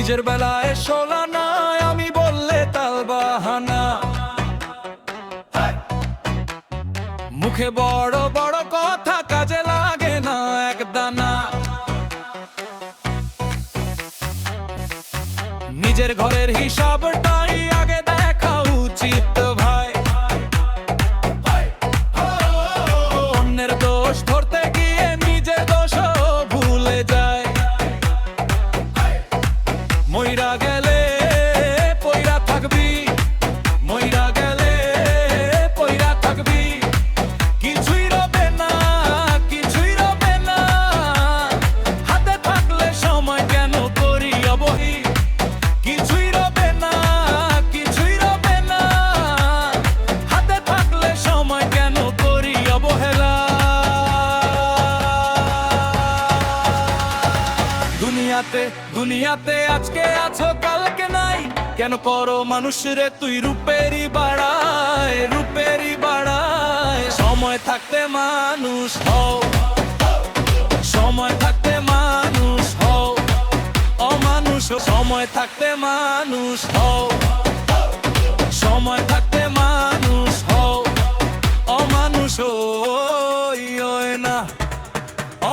নিজের বেলায় শোলা নাই, আমি বললে তাল বাহানা। মুখে বড় বড় কথা, কাজে লাগে না এক দানা। নিজের ঘরের হিসাবটাই আগে দেখা উচিত ভাই। অন্যের দোষ ধরতে গিয়ে নিজের দোষও ভুলে যায়। মইরা গেলে পইরা থাকবি, মইরা গেলে পইরা থাকবি। কিছুই রবে না, কিছুই রবে না। হাতে থাকলে সময় কেন করি অবহি। কিছুই রবে না, কিছুই রবে না। হাতে থাকলে সময় কেন করি অবহেলা। দুনিয়াতে দুনিয়াতে আজকে আছো কালকে নাই, কেন করো মানুষরে তুই রূপেরই বাড়ায়, রূপেরই বাড়ায়। সময় থাকতে মানুষ হও, সময় থাকতে মানুষ হও অমানুষ। সময় থাকতে মানুষ হও, সময় থাকতে মানুষ হও অমানুষ। ওই না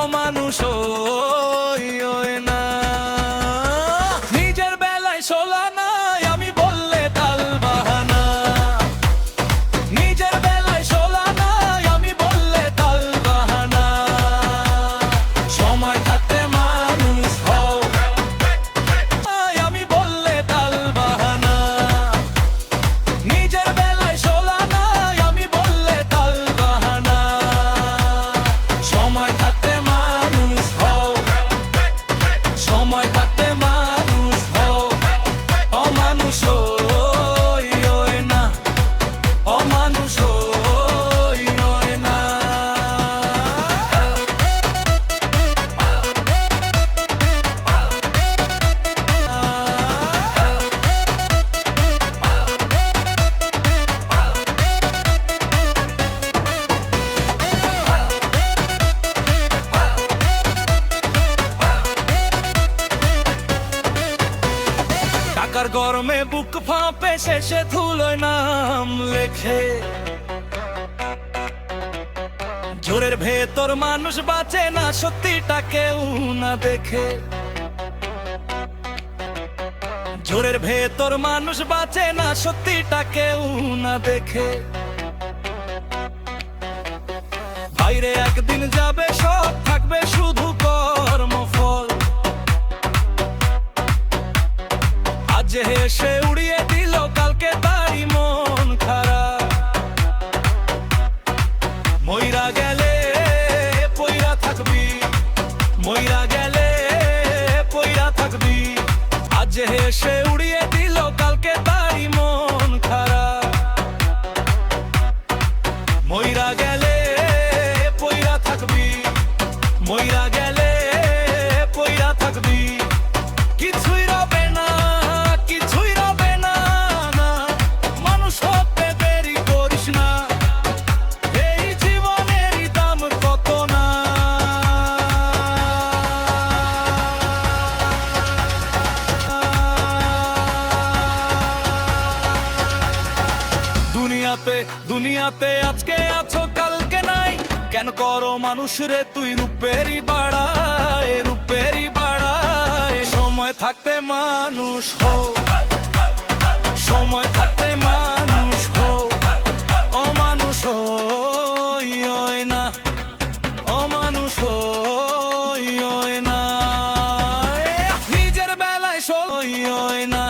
অমানুষ, ওই না। নিজের বেলায় শোলা নাই, আমি বললে তাল বাহানা। নিজের বেলায় শোলা নাই, আমি বললে তাল বাহানা। সময় থাকতে মানুষ হও, আমি বললে তাল বাহানা। নিজের বেলায় শোলা নাই, আমি বললে তাল বাহানা। সময় থাকতে মানুষ হও, সময় থাকতে মানুষ হও অমানুষ। ওই না অমানুষ, ওই না। টাকার গরমে বুক ফাঁপে, শেষে ধুলোয় নাম লেখে। জোরের ভেতর মানুষ বাঁচে না, সত্যিটা কেউ না দেখে। জোরের ভেতর মানুষ বাঁচে না, সত্যিটা কেউ না দেখে। বাইরে একদিন যাবে সব, থাকবে শুধু কর্মফল। আজ হেসে উড়িয়ে দিল, কালকে তারই মন খারাপ। মইরা গেলে পইরা থাকবি, মইরা গেলে পইরা থাকবি। আজ হেসে উড়িয়ে দিল, কালকে তারই মন খারাপ। মইরা গেলে পইরা থাকবি, মইরা গেলে পইরা থাকবি। কিছুই রবে না, কিছুই রবে না, না। মানুষ হতে দেরি করিস না, এই জীবনেরই দাম কত না। দুনিয়াতে দুনিয়াতে আজকে আছো কালকে নাই, কেন করো মানুষরে তুই রূপেরই বাড়ায়, রূপেরই বাড়ায়। সময় থাকতে মানুষ হও, সময় থাকতে মানুষ হও অমানুষ। ওই না অমানুষ, ওই না। নিজের বেলায় ওই না।